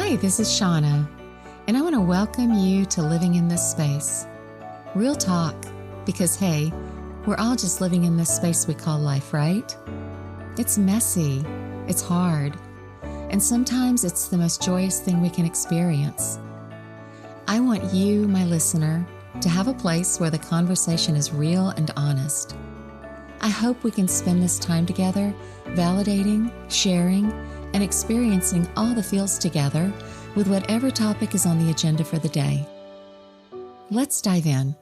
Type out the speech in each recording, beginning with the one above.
Hi, this is Shauna, and I want to welcome you to Living in This Space. Real talk, because hey, we're all just living in this space we call life, right? It's messy, it's hard, and sometimes it's the most joyous thing we can experience. I want you, my listener, to have a place where the conversation is real and honest. I hope we can spend this time together, validating, sharing, and experiencing all the feels together with whatever topic is on the agenda for the day. Let's dive in.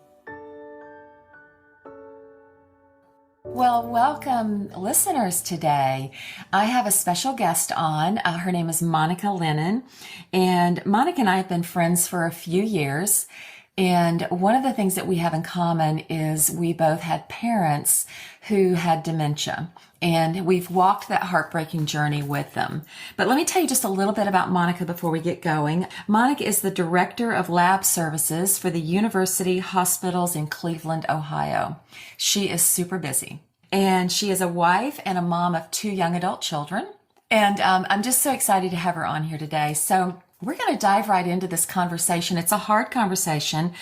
Well, welcome listeners today. I have a special guest on. Her name is Monica Lennon, and Monica and I have been friends for a few years. And one of the things that we have in common is we both had parents who had dementia, and we've walked that heartbreaking journey with them. But let me tell you just a little bit about Monica before we get going. Monica is the Director of Lab Services for the University Hospitals in Cleveland, Ohio. She is super busy, and she is a wife and a mom of 2 young adult children. And I'm just so excited to have her on here today. So we're going to dive right into this conversation. It's a hard conversation,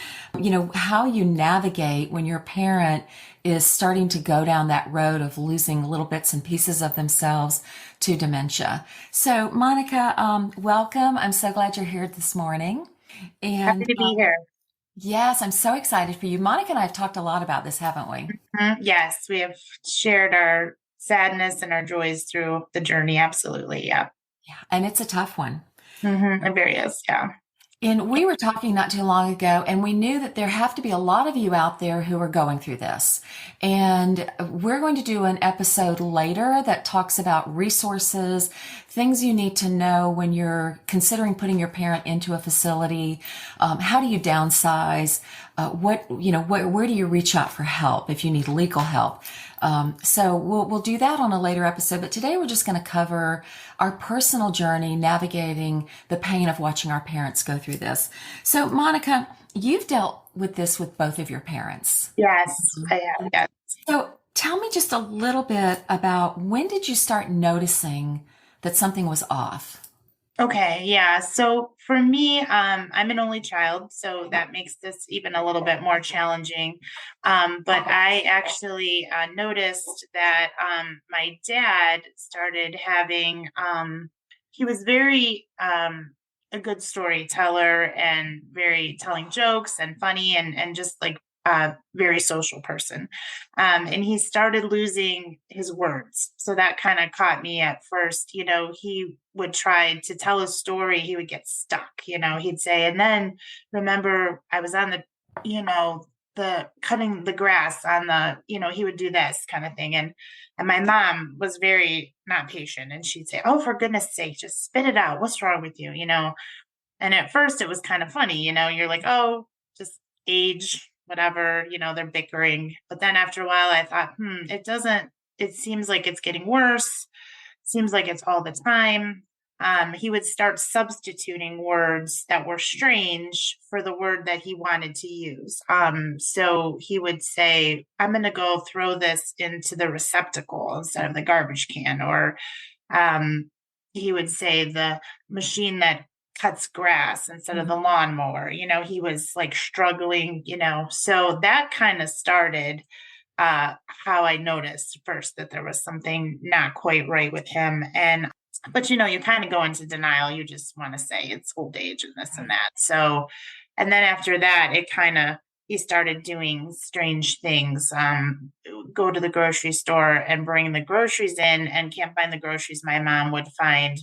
how you navigate when your parent is starting to go down that road of losing little bits and pieces of themselves to dementia. So, Monica, welcome. I'm so glad you're here this morning. And Happy to be here. Yes, I'm so excited for you. Monica and I have talked a lot about this, haven't we? Mm-hmm. Yes, we have shared our sadness and our joys through the journey. Absolutely. Yeah. Yeah, and it's a tough one. Mm-hmm. It very is. Yeah. And we were talking not too long ago, and we knew that there have to be a lot of you out there who are going through this. And we're going to do an episode later that talks about resources, things you need to know when you're considering putting your parent into a facility. How do you downsize? Where do you reach out for help if you need legal help? So we'll do that on a later episode, but today we're just going to cover our personal journey navigating the pain of watching our parents go through this. So Monica, you've dealt with this with both of your parents. Yes, I have. Yes. So tell me just a little bit about when did you start noticing that something was off? Okay. Yeah. So for me, I'm an only child, so that makes this even a little bit more challenging. But I actually noticed that my dad started having, he was very a good storyteller and very telling jokes and funny and just like very social person. And he started losing his words. So that kind of caught me at first. He would try to tell a story, he would get stuck, he'd say, and then remember I was on the cutting the grass on he would do this kind of thing. And my mom was very not patient, and she'd say, "Oh, for goodness sake, just spit it out. What's wrong with you?" And at first it was kind of funny, you're like, "Oh, just age, whatever, they're bickering." But then after a while I thought, it seems like it's getting worse. Seems like it's all the time. He would start substituting words that were strange for the word that he wanted to use. So he would say, "I'm going to go throw this into the receptacle instead of the garbage can." Or he would say the machine that cuts grass instead of the lawnmower. He was like struggling, so that kind of started how I noticed first that there was something not quite right with him. But you kind of go into denial. You just want to say it's old age and this and that. So, and then after that, he started doing strange things. Go to the grocery store and bring the groceries in, and can't find the groceries. My mom would find,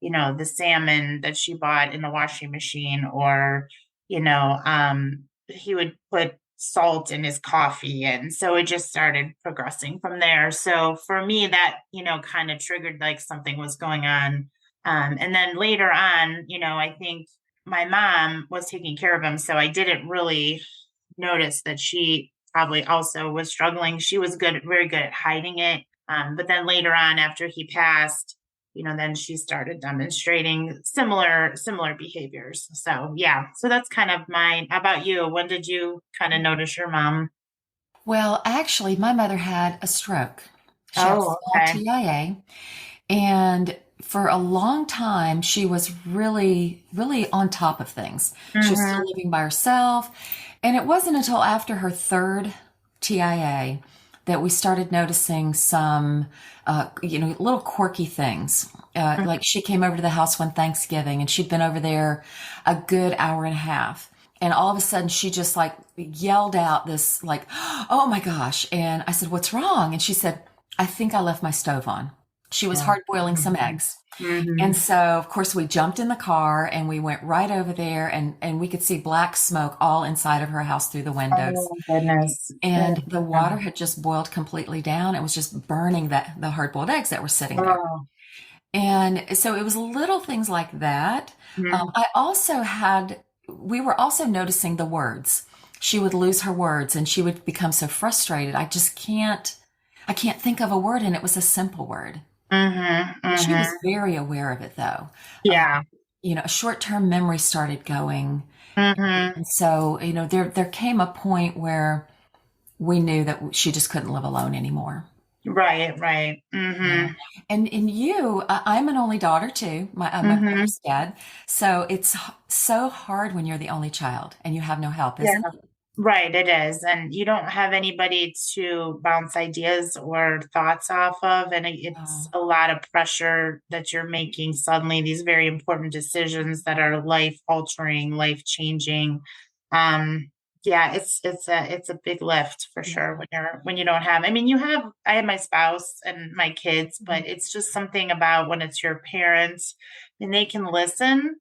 the salmon that she bought in the washing machine, or, he would put salt in his coffee. And so it just started progressing from there. So for me, that, kind of triggered like something was going on. And then later on, I think my mom was taking care of him. So I didn't really notice that she probably also was struggling. She was very good at hiding it. But then later on, after he passed, then she started demonstrating similar behaviors. So yeah, so that's kind of mine. How about you? When did you kind of notice your mom? Well, actually, my mother had a stroke. She had a Oh, small okay. TIA, and for a long time, she was really, really on top of things. She was still Mm-hmm. living by herself. And it wasn't until after her third TIA that we started noticing some, little quirky things. Like she came over to the house one Thanksgiving and she'd been over there a good hour and a half. And all of a sudden she just like yelled out this like, oh my gosh. And I said, what's wrong? And she said, I think I left my stove on. She was hard boiling some Mm-hmm. eggs. And Mm-hmm. so, of course, we jumped in the car and we went right over there and we could see black smoke all inside of her house through the windows. Oh goodness. And the water Mhm. had just boiled completely down. It was just burning the hard boiled eggs that were sitting there. Oh. And so it was little things like that. Mhm. We were also noticing the words. She would lose her words and she would become so frustrated. I can't think of a word. And it was a simple word. Mhm. And she was Mhm. very aware of it though. Yeah. A short-term memory started going. Mhm. And so, there came a point where we knew that she just couldn't live alone anymore. Right, right. Yeah. Mhm. And I'm an only daughter too. My Mhm. brother's dead. So it's so hard when you're the only child and you have no help, Yeah. isn't it? Right, it is. And you don't have anybody to bounce ideas or thoughts off of. And it's Oh, a lot of pressure that you're making suddenly, these very important decisions that are life altering, life changing. Um, yeah, it's a big lift for sure yeah. when you don't have, I mean, I have my spouse and my kids, Mhm. but it's just something about when it's your parents and they can listen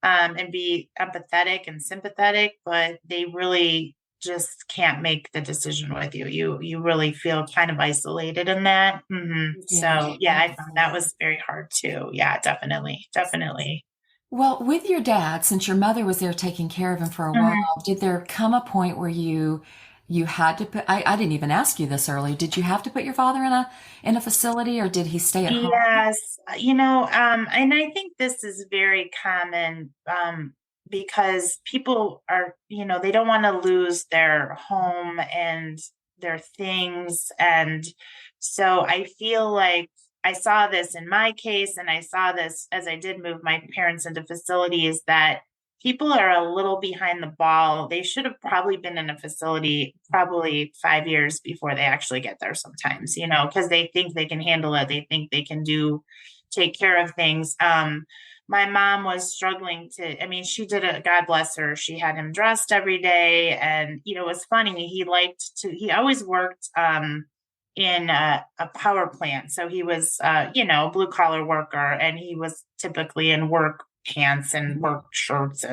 and be empathetic and sympathetic, but they really just can't make the decision with you. You really feel kind of isolated in that. Yeah, So yeah, I found that absolutely. was very hard too. Yeah, definitely, definitely. Well, with your dad, since your mother was there taking care of him for a while, Mhm. did there come a point where you had to put I didn't even ask you this earlier. Did you have to put your father in a facility or did he stay at home? Yes, and I think this is very common because people are, they don't want to lose their home and their things. And so I feel like I saw this in my case, and I saw this as I did move my parents into facilities that people are a little behind the ball. They should have probably been in a facility probably 5 years before they actually get there sometimes, because they think they can handle it. They think they can take care of things. My mom was struggling I mean, she did it, God bless her. She had him dressed every day. And, it was funny. He always worked in a power plant. So he was, a blue collar worker, and he was typically in work pants and work shirts.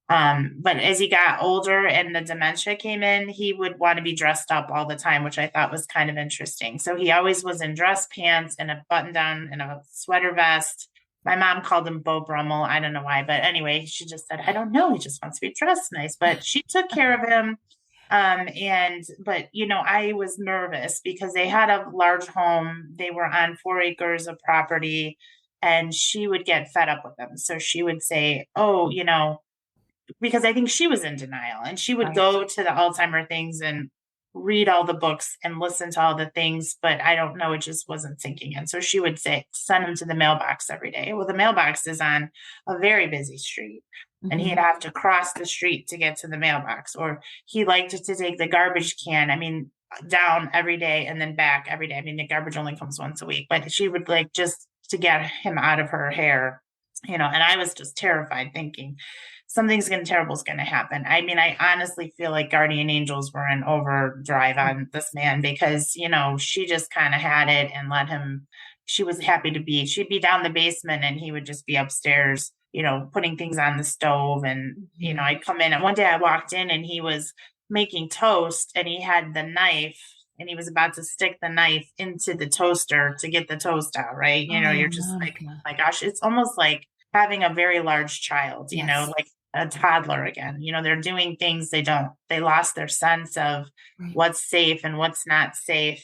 But as he got older and the dementia came in, he would want to be dressed up all the time, which I thought was kind of interesting. So he always was in dress pants and a button down and a sweater vest. My mom called him Beau Brummel. I don't know why, but anyway, she just said, I don't know. He just wants to be dressed nice. But she took care of him. But I was nervous because they had a large home. They were on 4 acres of property, and she would get fed up with them. So she would say, oh, because I think she was in denial, and she would Right. go to the Alzheimer things and read all the books and listen to all the things, but I don't know, it just wasn't sinking in. So she would say, send him to the mailbox every day. Well, the mailbox is on a very busy street, and he'd Hmm. have to cross the street to get to the mailbox, or he liked to take the garbage can. I mean, down every day and then back every day. I mean, the garbage only comes once a week, but she would like just to get him out of her hair, and I was just terrified thinking something's going to terrible is going to happen. I mean, I honestly feel like guardian angels were in overdrive on this man because, she just kind of had it and let him. She was happy to be, she'd be down the basement and he would just be upstairs, putting things on the stove. And, Hmm. I'd come in and one day I walked in and he was making toast and he had the knife and he was about to stick the knife into the toaster to get the toast out, right? Oh, You're just like, Monica. oh my gosh, it's almost like having a very large child, Yes. like a toddler again. They're doing things they lost their sense of Right. what's safe and what's not safe.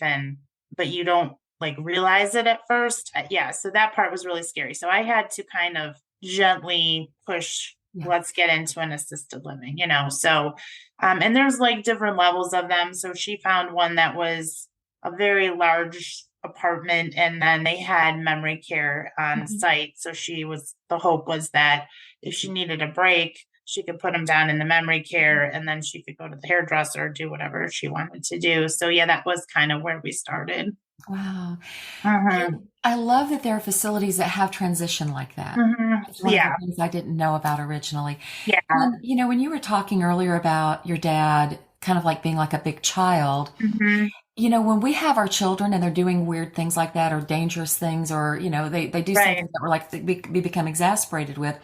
But you don't like realize it at first. Yeah. So that part was really scary. So I had to kind of gently push, Yeah. let's get into an assisted living, So, and there's like different levels of them. So she found one that was a very large apartment, and then they had memory care on Mhm. site. So the hope was that if she needed a break, she could put him down in the memory care, and then she could go to the hairdresser, do whatever she wanted to do. So yeah, that was kind of where we started. Wow. Hmm. I love that there are facilities that have transition like that. Hmm. It's one of the Yeah. things I didn't know about originally. Yeah. And, when you were talking earlier about your dad kind of like being like a big child, Hmm. when we have our children and they're doing weird things like that or dangerous things or, they do something Right. that we're like, we become exasperated with,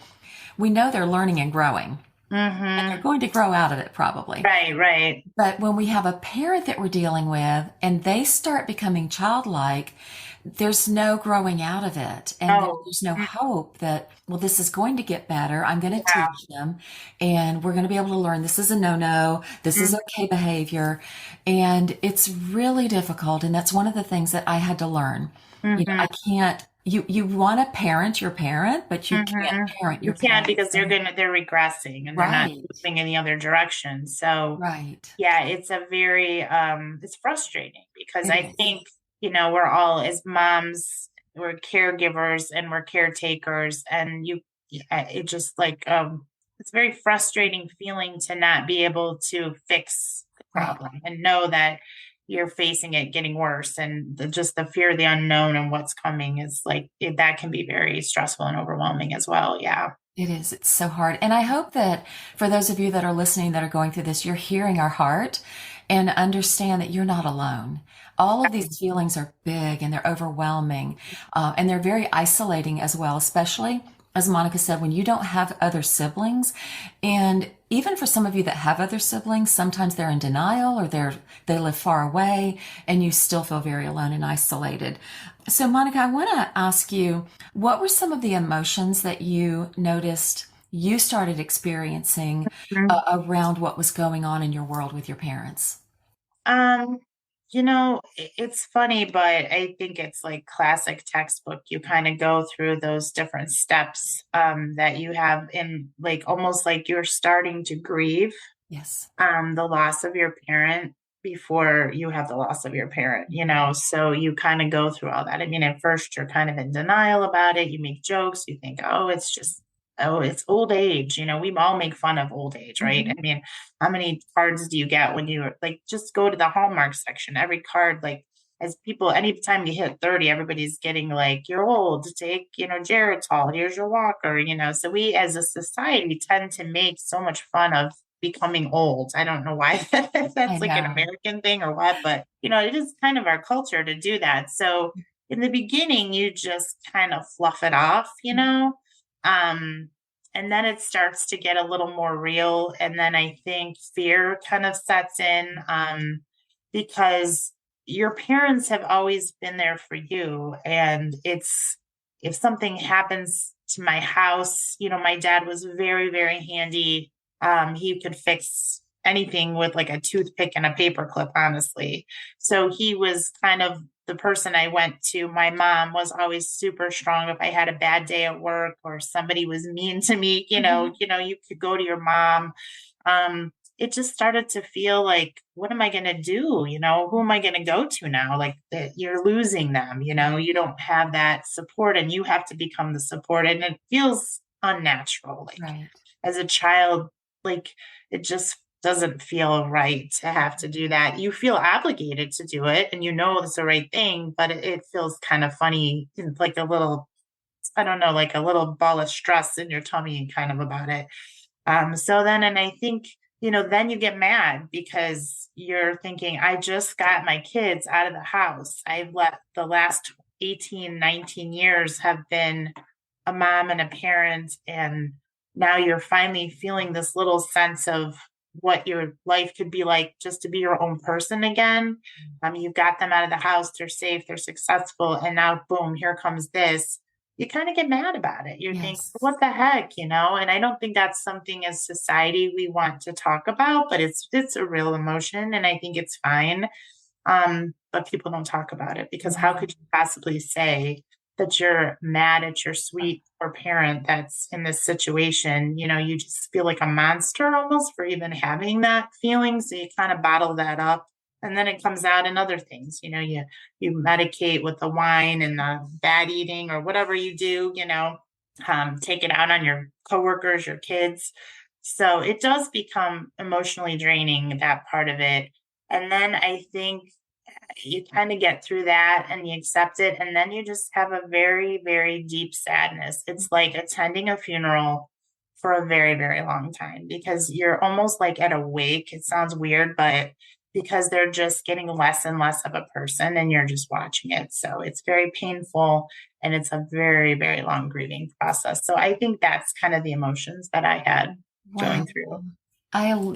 we know they're learning and growing and they're Hmm. going to grow out of it probably. Right. Right. But when we have a parent that we're dealing with and they start becoming childlike, there's no growing out of it. And Oh, there's no hope that, well, this is going to get better. I'm going to yeah. teach them and we're going to be able to learn this is a no-no. This is Mm-hmm. okay behavior. And it's really difficult. And that's one of the things that I had to learn. I can't, you want to parent your parent, but you can't Hmm. parent You your can't, parent. because they're regressing and they're not Right, moving in the other direction. So right. yeah, it's a very it's frustrating because It I is. think, we're all as moms, we're caregivers and we're caretakers, and it just like it's a very frustrating feeling to not be able to fix the Right. problem and know that you're facing it getting worse, and just the fear of the unknown and what's coming is like that can be very stressful and overwhelming as well. Yeah. It is. It's so hard. And I hope that for those of you that are listening that are going through this, you're hearing our heart and understand that you're not alone. All of these feelings are big and they're overwhelming, and they're very isolating as well, especially as Monica said, when you don't have other siblings. And even for some of you that have other siblings, sometimes they're in denial or they live far away and you still feel very alone and isolated. So, Monica, I want to ask you, what were some of the emotions that you noticed you started experiencing around what was going on in your world with your parents? Um, it's funny, but I think it's like classic textbook. You kind of go through those different steps that you have in, like, almost like you're starting to grieve Yes. the loss of your parent before you have the loss of your parent. So you kind of go through all that. I mean, at first you're kind of in denial about it. You make jokes. You think, oh, it's old age. We all make fun of old age, right? Hmm. I mean, how many cards do you get when you like just go to the Hallmark section? Every card, like, as people, anytime you hit 30, everybody's getting like, you're old, take, Geritol, here's your walker. So we as a society tend to make so much fun of becoming old. I don't know why I that's like an know. American thing or what, but it is kind of our culture to do that. So in the beginning, you just kind of fluff it off. Um, and then it starts to get a little more real. And then I think fear kind of sets in, because your parents have always been there for you. And if something happens to my house, my dad was very, very handy. He could fix anything with like a toothpick and a paperclip, honestly. So he was kind of the person I went to. My mom was always super strong. If I had a bad day at work or somebody was mean to me, Hmm. you could go to your mom. It just started to feel like, what am I going to do? Who am I going to go to now? Like, that you're losing them, you don't have that support and you have to become the support. And it feels unnatural. Like, Right. as a child, like, it just doesn't feel right to have to do that. You feel obligated to do it and it's the right thing, but it feels kind of funny, like a little, I don't know, like a little ball of stress in your tummy kind of about it. So then, and I think, then you get mad because you're thinking, I just got my kids out of the house. I've let the last 18, 19 years have been a mom and a parent. And now you're finally feeling this little sense of what your life could be like just to be your own person again. You got them out of the house, they're safe, they're successful. And now, boom, here comes this. You kind of get mad about it. You think, Yes. what the heck? And I don't think that's something as society we want to talk about, but it's a real emotion and I think it's fine. But people don't talk about it because how No. could you possibly say that you're mad at your sweet or parent that's in this situation? You just feel like a monster almost for even having that feeling. So you kind of bottle that up. and then it comes out in other things. You medicate with the wine and the bad eating or whatever you do, take it out on your coworkers, your kids. So it does become emotionally draining, that part of it. And then I think you kind of get through that and you accept it. And then you just have a very, very deep sadness. It's like attending a funeral for a very, very long time because you're almost like at a wake. It sounds weird, but because they're just getting less and less of a person and you're just watching it. So it's very painful and it's a very, very long grieving process. So I think that's kind of the emotions that I had Wow. going through.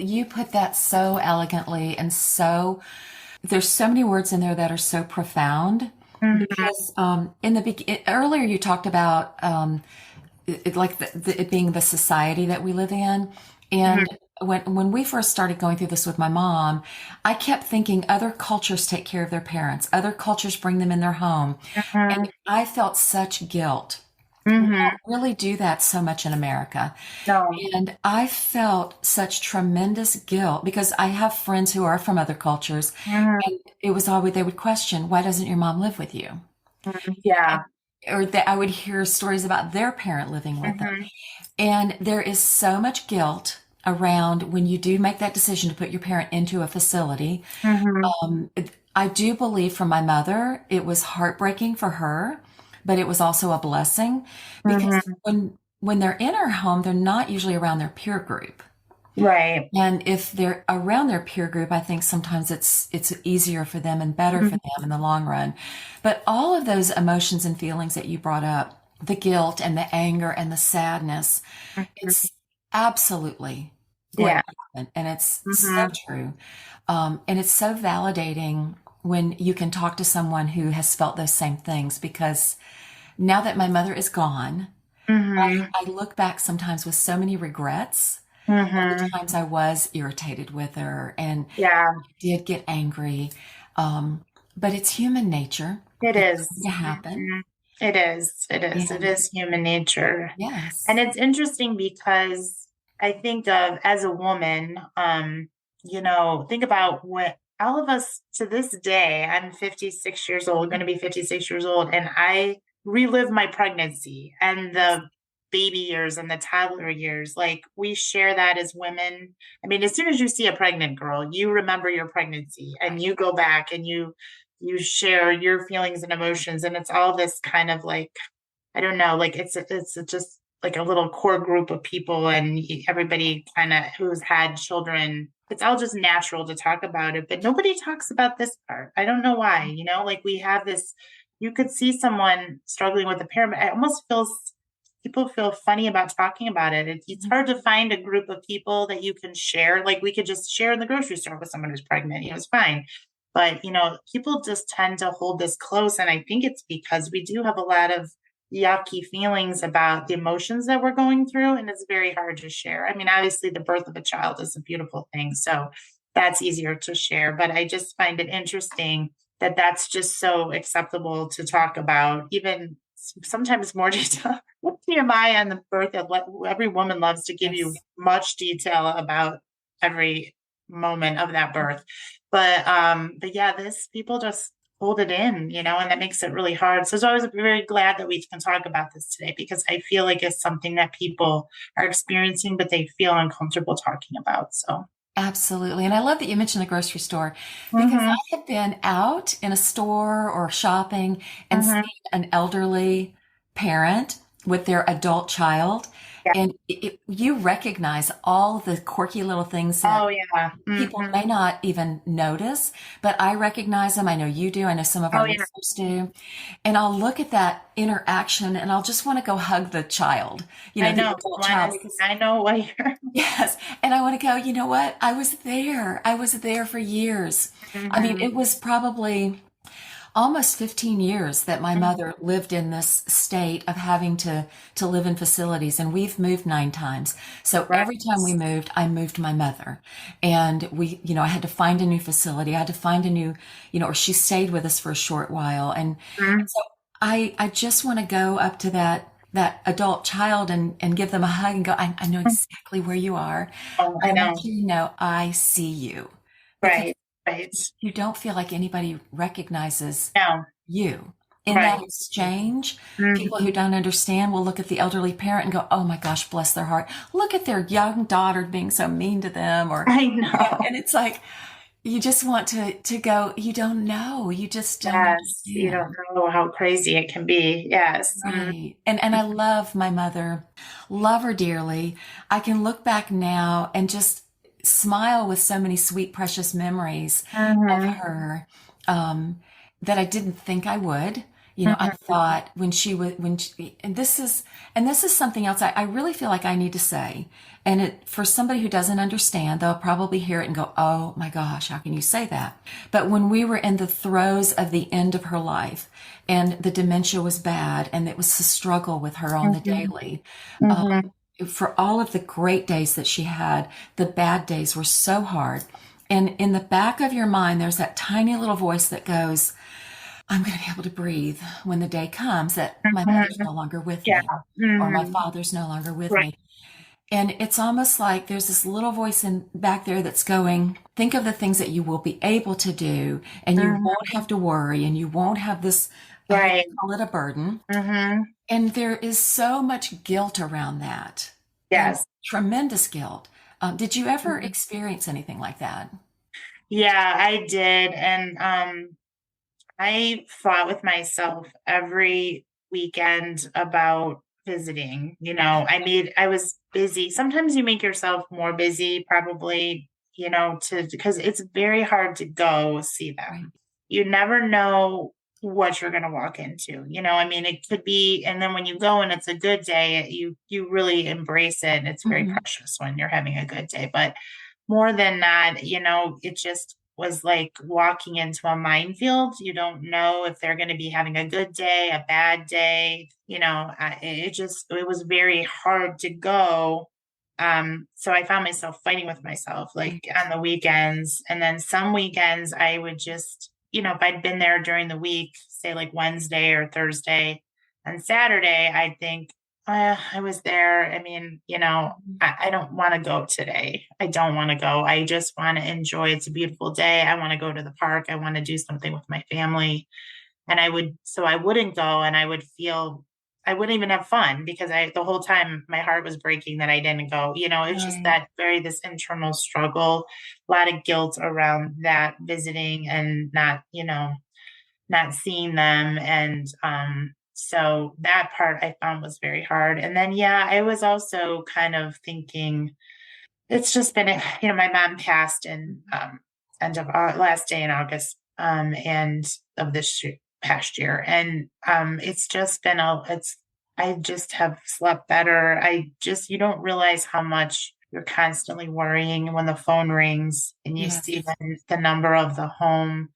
You put that so elegantly and so there's so many words in there that are so profound Mhm, because earlier you talked about like it being the society that we live in. mhm, And when we first started going through this with my mom, I kept thinking other cultures take care of their parents, other cultures bring them in their home. And mhm, I felt such guilt. We mhm. don't really do that so much in America. No. And I felt such tremendous guilt because I have friends who are from other cultures. Mhm, And it was always, they would question, why doesn't your mom live with you? mhm. Yeah. Or that I would hear stories about their parent living with them. Mhm, And there is so much guilt around when you do make that decision to put your parent into a facility. mhm, I do believe for my mother, it was heartbreaking for her, but it was also a blessing because mhm. when they're in our home, they're not usually around their peer group. Right. And if they're around their peer group, I think sometimes it's easier for them and better for Mhm, them in the long run. But all of those emotions and feelings that you brought up, the guilt and the anger and the sadness, mhm. it's absolutely going Yeah. to happen. And it's so Mhm, true. And it's so validating when you can talk to someone who has felt those same things because now that my mother is gone, mhm, I look back sometimes with so many regrets of the mhm. times I was irritated with her and Yeah, did get angry. Um, but it's human nature. it It's is. going to happen. Mhm. It is. It is. It And is human nature. And yes, it's interesting because I think of as a woman, think about what all of us to this day, I'm 56 years old, going to be 56 years old, and I relive my pregnancy and yes, the baby years and the toddler years. Like we share that as women. I mean, as soon as you see a pregnant girl, you remember your pregnancy and right. you go back and you share your feelings and emotions and it's all this kind of like I don't know, like it's just like a little core group of people and everybody kind of who's had children. It's all just natural to talk about it, but nobody talks about this part. I don't know why, like we have this, you could see someone struggling with a parent, but it almost feels people feel funny about talking about it. It's hard to find a group of people that you can share. Like we could just share in the grocery store with someone who's pregnant, it's fine. But people just tend to hold this close. And I think it's because we do have a lot of yucky feelings about the emotions that we're going through and it's very hard to share. I mean, obviously the birth of a child is a beautiful thing, so that's easier to share, but I just find it interesting that that's just so acceptable to talk about, even sometimes more detail. TMI on the birth of every woman loves to give you Yes. much detail about every moment of that birth. But yeah, this people just hold it in, and that makes it really hard. So I was very glad that we can talk about this today because I feel like it's something that people are experiencing, but they feel uncomfortable talking about. So, Absolutely. And I love that you mentioned the grocery store because hmm I have been out in a store or shopping and hmm seen an elderly parent with their adult child. yeah. And you recognize all the quirky little things that Oh, yeah. people may not even notice, but I recognize them. I know you do. I know some of Oh, our yeah. listeners do. And I'll look at that interaction and I'll just want to go hug the child, I the know. adult child, because I know what you're. yes. And I want to go, you know what? I was there. I was there for years. I mean, hmm it was probably almost 15 years that my mother lived in this state of having to live in facilities, and we've moved 9 times. So Right. every time we moved, I moved my mother. And I had to find a new facility. I had to find a new, or she stayed with us for a short while. And Mhm. so I just want to go up to that adult child and give them a hug and go, I know exactly where you are. Oh, I I want know. you to know I see you because Right. Right. You don't feel like anybody recognizes No. you. In that Right. exchange, Mhm. people who don't understand will look at the elderly parent and go, "Oh my gosh, bless their heart. Look at their young daughter being so mean to them," or, I and know. it's like, you just want to go, you don't know. You just don't Yes. You don't understand. know how crazy it can be. Yes. Mhm. Right. And I love my mother, love her dearly. I can look back now and just smile with so many sweet, precious memories of Mhm. her, um, that I didn't think I would. I Mhm. thought when she was, and this is something else I really feel like I need to say. And for somebody who doesn't understand, they'll probably hear it and go, "Oh my gosh, how can you say that?" But when we were in the throes of the end of her life and the dementia was bad and it was a struggle with her on the Mhm. daily, Mhm. for all of the great days that she had, the bad days were so hard. And in the back of your mind, there's that tiny little voice that goes, "I'm going to be able to breathe when the day comes that my mother's Mhm. no longer with Yeah. me or my Mhm. father's no longer with Right. me." And it's almost like there's this little voice in back there that's going, "Think of the things that you will be able to do, and you Mhm. won't have to worry, and you won't have this, Right. call it a burden." Mhm. And there is so much guilt around that, and Yes. tremendous guilt. Did you ever Mhm. experience anything like that? Yeah, I did. And I fought with myself every weekend about visiting. I was busy. Sometimes you make yourself more busy, probably, because it's very hard to go see Right. them. You never know what you're going to walk into. It could be, and then when you go and it's a good day, you really embrace it. And it's very Hmm. precious when you're having a good day. But more than that, it just was like walking into a minefield. You don't know if they're going to be having a good day, a bad day. It was very hard to go. So I found myself fighting with myself like Right. on the weekends. And then some weekends I would just, if I'd been there during the week, say like Wednesday or Thursday and Saturday, I'd think, I was there. I don't want to go today. I don't want to go. I just want to enjoy. It's a beautiful day. I want to go to the park. I want to do something with my family. And I wouldn't go and I wouldn't even have fun because the whole time my heart was breaking that I didn't go. It's just Right. that this internal struggle, a lot of guilt around that visiting and not seeing them. And so that part I found was very hard. And then, yeah, I was also kind of thinking, it's just been, my mom passed in end of last day in August, and of past year, and it's just been I just have slept better. You don't realize how much you're constantly worrying when the phone rings and you see Yes. the number of the home.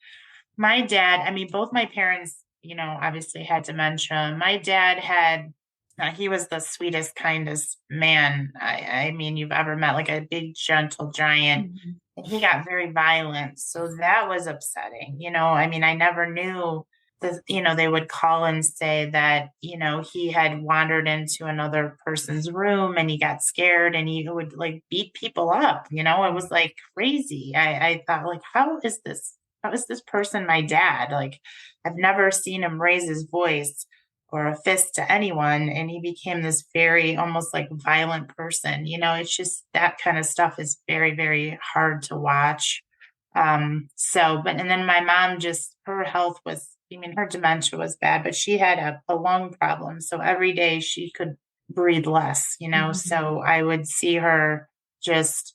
My dad, both my parents, obviously had dementia. My dad had, he was the sweetest, kindest man. You've ever met, like a big, gentle giant. Mhm. And he got very violent. So that was upsetting. I never knew that, they would call and say that, he had wandered into another person's room and he got scared and he would like beat people up. It was like crazy. I thought, like, how is this person my dad? Like, I've never seen him raise his voice or a fist to anyone. And he became this very almost like violent person. It's just that kind of stuff is very, very hard to watch. And then my mom just, her health was, her dementia was bad, but she had a lung problem. So every day she could breathe less, Mhm. so I would see her just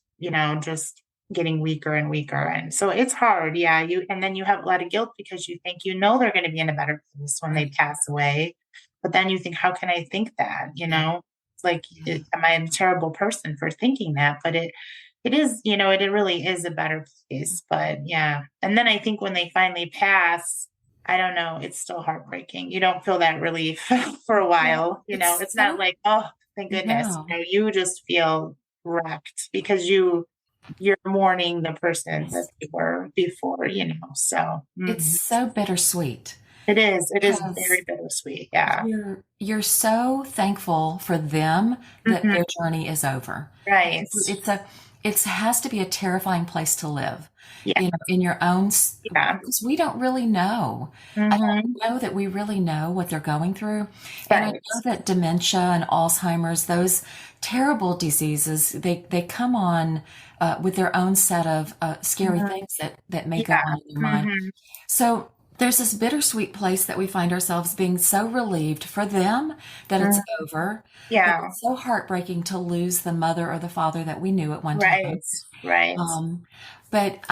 getting weaker and weaker. And so it's hard. Yeah. And then you have a lot of guilt because you think, they're going to be in a better place when they Right. pass away. But then you think, how can I think that? Yeah. It's like, Yeah. am I a terrible person for thinking that? But it is, it really is a better place. But yeah. And then I think when they finally pass, I don't know, it's still heartbreaking. You don't feel that relief for a Well, while. it's It's not so, like, oh, thank goodness. no. You just feel wrecked because you're mourning the person that Yes. you were before. So It's so bittersweet it is because very bittersweet. Yeah. you're so thankful for them that Hmm. their journey is over. Right. It's a it has to be a terrifying place to live, Yeah. in your own, Yeah. because we don't really know. I Hmm. don't know that we really know what they're going through. And I Right. know that dementia and Alzheimer's, those terrible diseases, they come on with their own set of scary Hmm. things that may go Yeah. on in your mind. Hmm. So there's this bittersweet place that we find ourselves being so relieved for them that it's Hmm. over, but Yeah. it's so heartbreaking to lose the mother or the father that we knew at one time. Right. Right. Um, but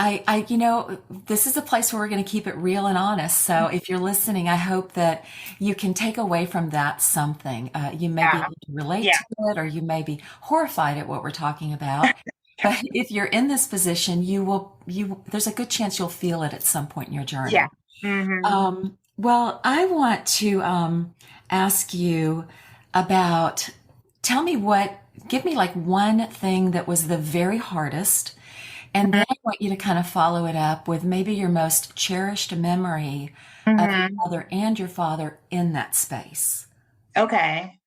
this is a place where we're going to keep it real and honest. So if you're listening, I hope that you can take away from that something. You may be Yeah. able to relate Yeah. to it, or you may be horrified at what we're talking about. But if you're in this position, there's a good chance you'll feel it at some point in your Yeah. journey. Hmm. Well, I want to ask you about, tell me give me like one thing that was the very hardest, and then I want you to kind of follow it up with maybe your most cherished memory of your Hmm. mother and your father in that space. Okay.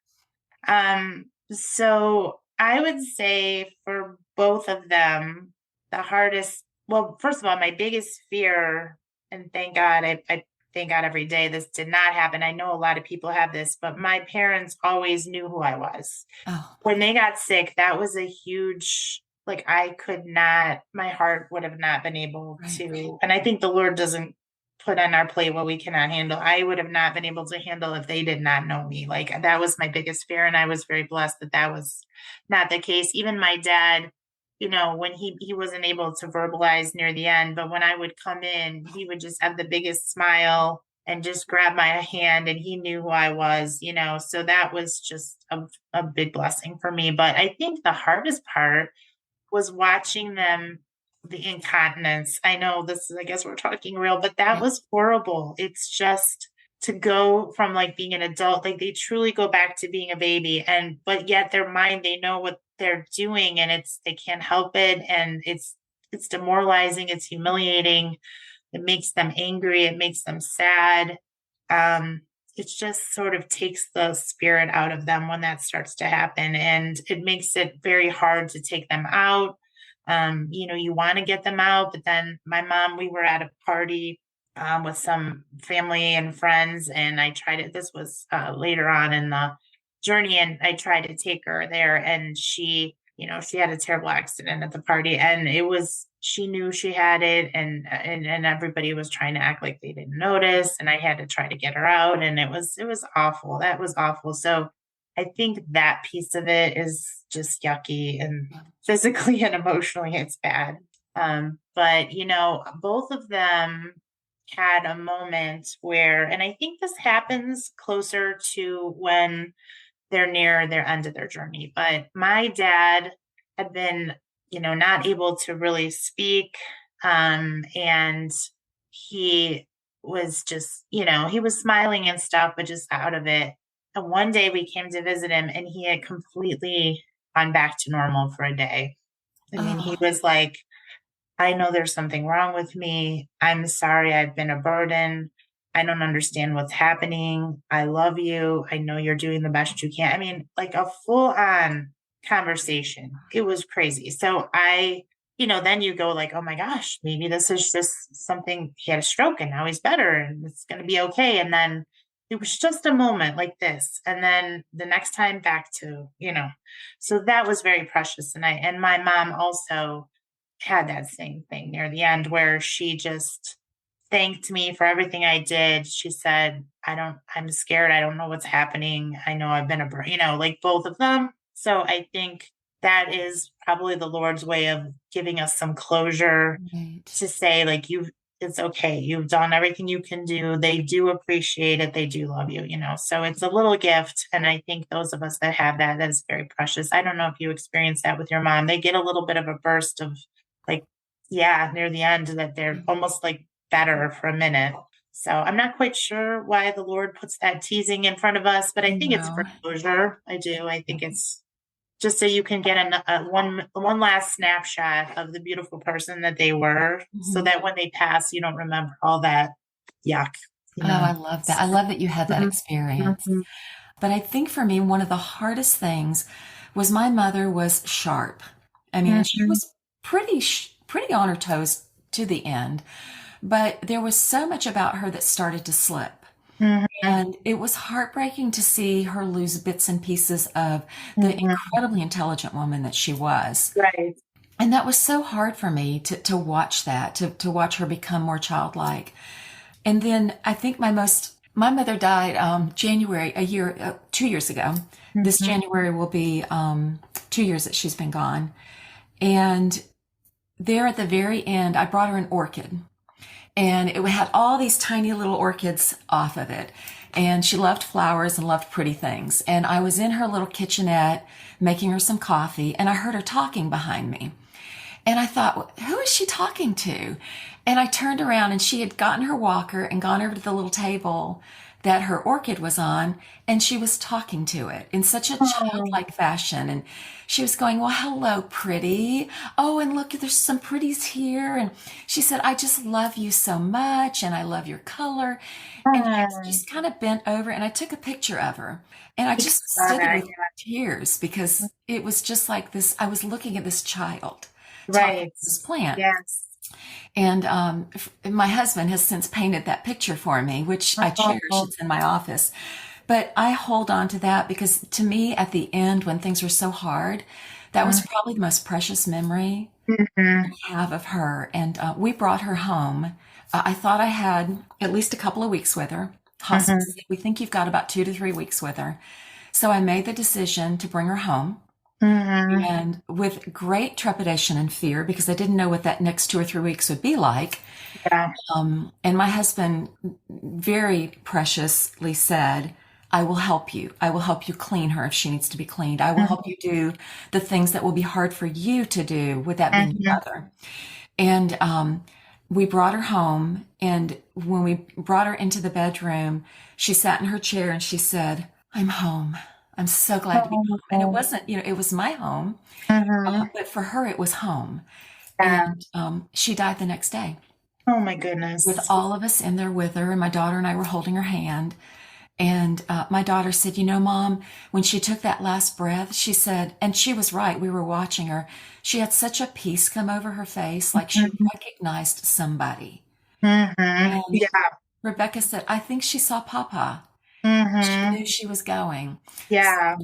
So I would say for both of them, the hardest, well, first of all, my biggest fear, and thank God, I thank God every day this did not happen. I know a lot of people have this, but my parents always knew who I was. Oh, When they got sick, that was a huge, like, I could not, my heart would have not been able right. to. And I think the Lord doesn't put on our plate what we cannot handle. I would have not been able to handle if they did not know me. Like, that was my biggest fear. And I was very blessed that that was not the case. Even my dad, when he wasn't able to verbalize near the end, but when I would come in, he would just have the biggest smile and just grab my hand, and he knew who I was. So that was just a big blessing for me. But I think the hardest part was watching them, the incontinence. I know this is, I guess we're talking real, but that Yeah. was horrible. It's just to go from like being an adult, like they truly go back to being a baby, but yet their mind, they know what they're doing, and they can't help it. And it's demoralizing, it's humiliating, it makes them angry, it makes them sad. Um, it just sort of takes the spirit out of them when that starts to happen. And it makes it very hard to take them out. You want to get them out, but then my mom, we were at a party with some family and friends, and I tried it. This was later on in the journey, and I tried to take her there, and she had a terrible accident at the party, and she knew she had it, and everybody was trying to act like they didn't notice, and I had to try to get her out, and it was awful. That was awful. So I think that piece of it is just yucky, and physically and emotionally it's bad. But both of them had a moment where, and I think this happens closer to when they're near their end of their journey. But my dad had been, not able to really speak. And he was just, he was smiling and stuff, but just out of it. And one day we came to visit him, and he had completely gone back to normal for a day. I mean, he Oh, was like, I know there's something wrong with me. I'm sorry I've been a burden. I don't understand what's happening. I love you. I know you're doing the best you can. I mean, like a full on conversation. It was crazy. So then you go like, oh my gosh, maybe this is just something. He had a stroke and now he's better and it's going to be okay. And then it was just a moment like this. And then the next time back to. So that was very precious. And my mom also had that same thing near the end where she just thanked me for everything I did. She said, I'm scared. I don't know what's happening. I know I've been like both of them. So I think that is probably the Lord's way of giving us some closure right. to say, like, it's okay. You've done everything you can do. They do appreciate it. They do love you. So it's a little gift. And I think those of us that have that is very precious. I don't know if you experience that with your mom. They get a little bit of a burst of like, yeah, near the end that they're almost like better for a minute. So I'm not quite sure why the Lord puts that teasing in front of us, but I I think it's for know. closure. I do. I think it's just so you can get one last snapshot of the beautiful person that they were, so Mhm. that when they pass, you don't remember all that yuck, you Oh, know. I love that. I love that you had that Mhm. experience. Mhm. But I think for me, one of the hardest things was my mother was sharp. I mean, and she Mhm. was pretty on her toes to the end, but there was so much about her that started to slip. Mhm. And it was heartbreaking to see her lose bits and pieces of the Mhm. incredibly intelligent woman that she was. Right. And that was so hard for me to watch that, to watch her become more childlike. And then I think my mother died January, 2 years ago. This Mhm. January will be 2 years that she's been gone. And there at the very end, I brought her an orchid, and it had all these tiny little orchids off of it. And she loved flowers and loved pretty things. And I was in her little kitchenette making her some coffee, and I heard her talking behind me. And I thought, who is she talking to? And I turned around, and she had gotten her walker and gone over to the little table that her orchid was on, and she was talking to it in such a Oh, childlike fashion. And she was going, well, hello, pretty. Oh, and look, there's some pretties here. And she said, I just love you so much, and I love your color. And I oh, just kind of bent over and I took a picture of her. And I I just saw stood there that. with tears because it was just like this. I was looking at this child talking Right. to this plant. Yes. And my husband has since painted that picture for me, which I cherish. Oh, It's in my office. But I hold on to that because to me, at the end, when things were so hard, that was probably the most precious memory mhm. I have of her. And we brought her home. I thought I had at least a couple of weeks with her. Hospice, Mhm. we think you've got about 2 to 3 weeks with her. So I made the decision to bring her home. Mhm. And with great trepidation and fear, because I didn't know what that next 2 or 3 weeks would be like. Yeah. And my husband very preciously said, I will help you. I will help you clean her if she needs to be cleaned. I will help Mhm. you do the things that will be hard for you to do, with that being your Mhm. mother. And we brought her home. And when we brought her into the bedroom, she sat in her chair and she said, I'm home. I'm so glad to be home. And it Oh. wasn't, it was my home, Mhm. but for her, it was home. Yeah. And she died the next day Oh my with goodness. all of us in there with her. And my daughter and I were holding her hand. And my daughter said, Mom, when she took that last breath, she said, and she was right, we were watching her. She had such a peace come over her face, like she Mhm. recognized somebody. Mhm. And Yeah. Rebecca said, I think she saw Papa. She knew Mhm. she was going. So Yeah.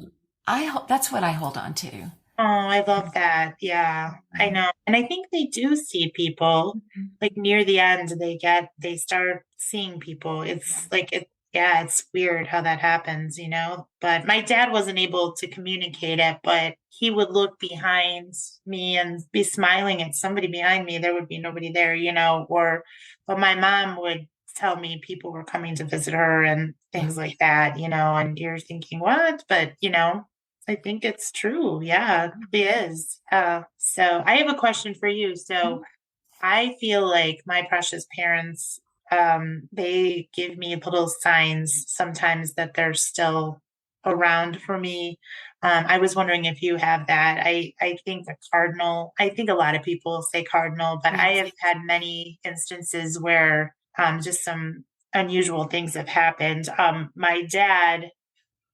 that's what I hold on to. Oh, I love that. Yeah, I know. And I think they do see people like near the end, they start seeing people. It's like yeah, it's weird how that happens, you know? But my dad wasn't able to communicate it, but he would look behind me and be smiling at somebody behind me. There would be nobody there, you know, but my mom would tell me people were coming to visit her and Yeah. things like that, you know, and you're thinking, what? But, you know, I think it's true. Yeah, it really is. So I have a question for you. So I feel like my precious parents, they give me little signs sometimes that they're still around for me. I was wondering if you have that. I think the cardinal, I think a lot of people say cardinal, but I Yes. have had many instances where just some unusual things have happened. My dad,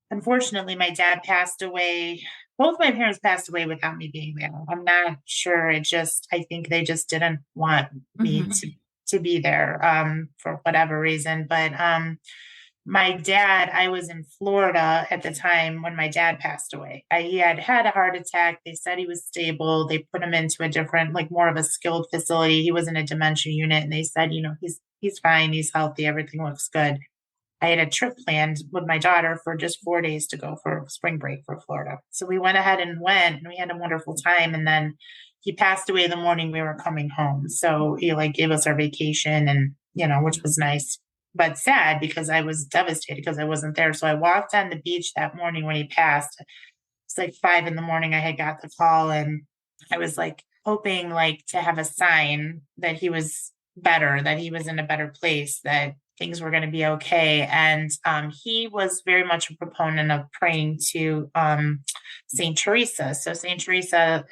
unfortunately, my dad passed away. Both my parents passed away without me being there. I'm not sure. I think they just didn't want me Hmm. to be there for whatever reason. But my dad, I was in Florida at the time when my dad passed away. He had had a heart attack. They said he was stable. They put him into a different, like more of a skilled facility. He was in a dementia unit, and they said, you know, he's fine, he's healthy, everything looks good. I had a trip planned with my daughter for just 4 days to go for spring break for Florida. So we went ahead and went, and we had a wonderful time. And then he passed away the morning we were coming home. So he like gave us our vacation, and, you know, which was nice, but sad because I was devastated because I wasn't there. So I walked on the beach that morning when he passed. It's like 5 in the morning. I had got the call, and I was like hoping like to have a sign that he was better, that he was in a better place, that things were going to be okay. And he was very much a proponent of praying to Saint Teresa. So Saint Teresa,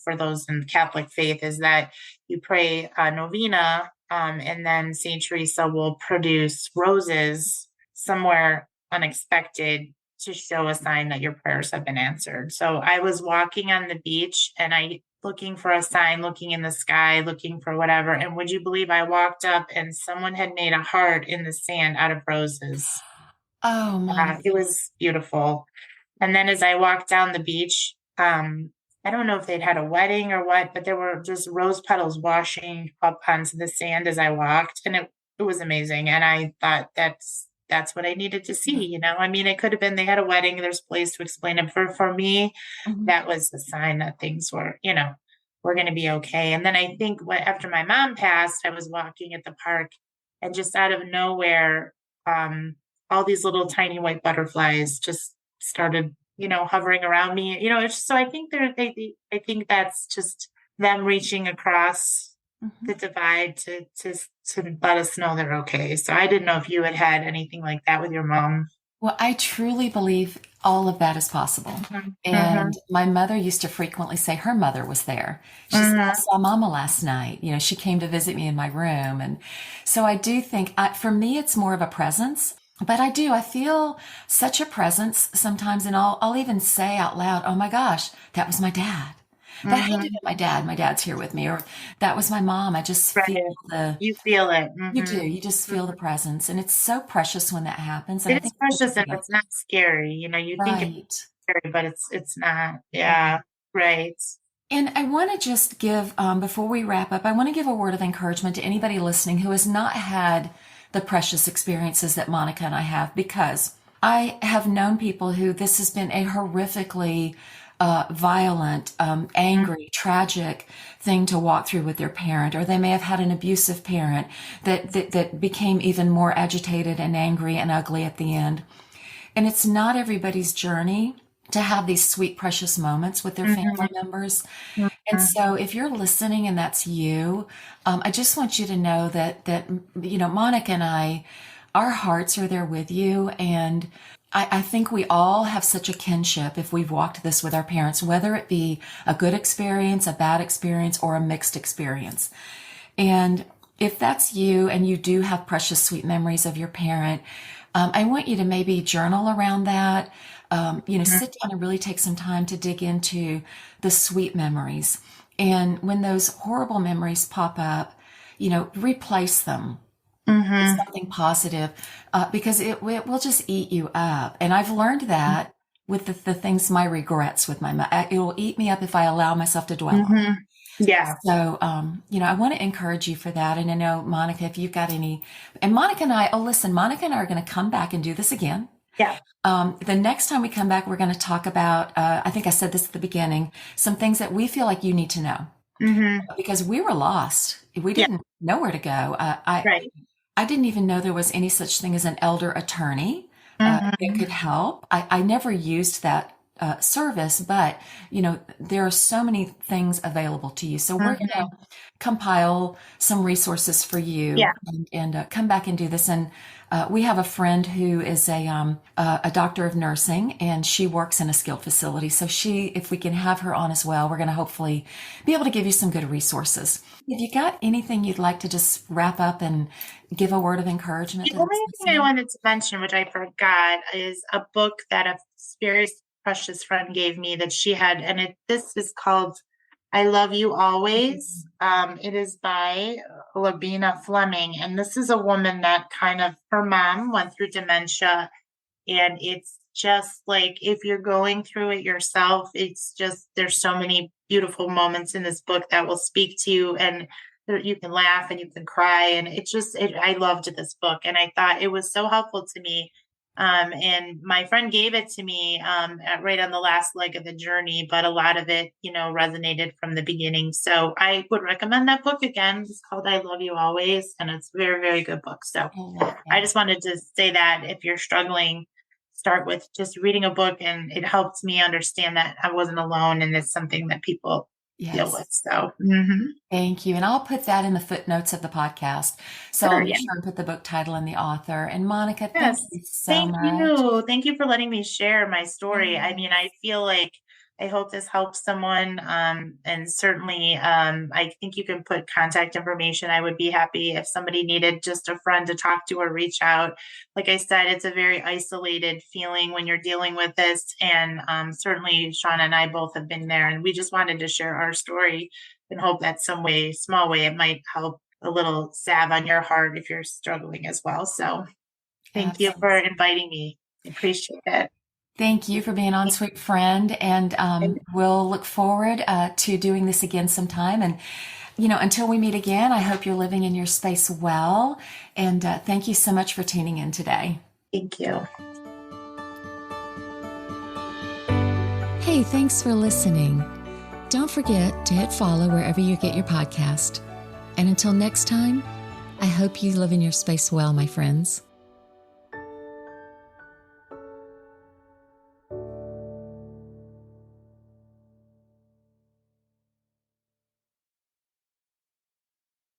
for those in the Catholic faith, is that you pray a novena, and then Saint Teresa will produce roses somewhere unexpected to show a sign that your prayers have been answered. So I was walking on the beach, and I looking for a sign, looking in the sky, looking for whatever. And would you believe I walked up and someone had made a heart in the sand out of roses? Oh, It Monica. was beautiful. And then as I walked down the beach, I don't know if they'd had a wedding or what, but there were just rose petals washing up onto the sand as I walked, and it was amazing. And I thought that's what I needed to see, you know. I mean, it could have been they had a wedding, there's ways to explain it. For me, Mhm. that was the sign that things were, you know, we're going to be okay. And then I think after my mom passed, I was walking at the park, and just out of nowhere, um, all these little tiny white butterflies just started, you know, hovering around me. You know, it's so I think I think that's just them reaching across Mhm. the divide to let us know they're okay. So I didn't know if you had had anything like that with your mom. Well, I truly believe all of that is possible. Mhm, And mhm, my mother used to frequently say her mother was there. She said, I mhm, saw Mama last night. You know, she came to visit me in my room. And so I do think, for me, it's more of a presence. But I feel such a presence sometimes. And I'll even say out loud, oh my gosh, that was my dad. That had to be mhm. my dad. My dad's here with me. Or that was my mom. I just feel Right. the, You feel it. you do, Mhm, you just feel the mhm. presence. And it's so precious when that happens. And I It is think it's such precious a and it's gift. not scary. You know, you think it's Right. scary, but it's not. Right. Yeah. Right. And I want to just give, before we wrap up, I want to give a word of encouragement to anybody listening who has not had the precious experiences that Monica and I have, because I have known people who this has been a horrifically violent, angry, tragic thing to walk through with their parent, or they may have had an abusive parent that became even more agitated and angry and ugly at the end. And it's not everybody's journey to have these sweet, precious moments with their family Mhm, members. And mhm, so if you're listening and that's you, I just want you to know that, you know, Monica and I, our hearts are there with you. And I think we all have such a kinship if we've walked this with our parents, whether it be a good experience, a bad experience, or a mixed experience. And if that's you and you do have precious, sweet memories of your parent, I want you to maybe journal around that. You know, mhm, sit down and really take some time to dig into the sweet memories. And when those horrible memories pop up, you know, replace them with mhm, something positive, because it will just eat you up. And I've learned that with the things, my regrets with my mom. It will eat me up if I allow myself to dwell on. mhm. Yeah. So, you know, I want to encourage you for that. And I know, Monica, if you've got any, and Monica and I, oh, listen, Monica and I are going to come back and do this again. Yeah. The next time we come back, we're going to talk about, I think I said this at the beginning, some things that we feel like you need to know Mhm. because we were lost. We Yeah. didn't know where to go. Right. I didn't even know there was any such thing as an elder attorney that Mhm, could help. I never used that service, but you know there are so many things available to you. So we're going to mhm. compile some resources for Yeah. you and come back and do this. And we have a friend who is a doctor of nursing, and she works in a skilled facility. So she, if we can have her on as well, we're going to hopefully be able to give you some good resources. If you got anything you'd like to just wrap up and give a word of encouragement The to only those thing I listening? wanted to mention, which I forgot, is a book that a very precious friend gave me that she had, and this is called "I Love You Always." It is by LaBena Fleming, and this is a woman that kind of her mom went through dementia, and it's just like if you're going through it yourself, it's just there's so many beautiful moments in this book that will speak to you, and you can laugh and you can cry, and I loved this book, and I thought it was so helpful to me. And my friend gave it to me right on the last leg of the journey, but a lot of it, you know, resonated from the beginning. So I would recommend that book again. It's called "I Love You Always," and it's a very, very good book. So I love I that. just wanted to say that if you're struggling, start with just reading a book, and it helped me understand that I wasn't alone and it's something that people deal with. Yes. So, Thank you. And I'll put that in the footnotes of the podcast. So I'll sure, be yeah. sure and put the book title and the author. And Monica, thank Yes. you so Thank much. you. Thank you for letting me share my story. I Yes. mean, I feel like I hope this helps someone. And certainly, I think you can put contact information. I would be happy if somebody needed just a friend to talk to or reach out. Like I said, it's a very isolated feeling when you're dealing with this. And certainly, Shauna and I both have been there, and we just wanted to share our story and hope that some way, small way, it might help a little salve on your heart if you're struggling as well. So thank you for Absolutely. inviting me. I appreciate it. Thank you for being on, sweet friend. And we'll look forward to doing this again sometime. And, until we meet again, I hope you're living in your space well. And thank you so much for tuning in today. Thank you. Hey, thanks for listening. Don't forget to hit follow wherever you get your podcast. And until next time, I hope you live in your space well, my friends.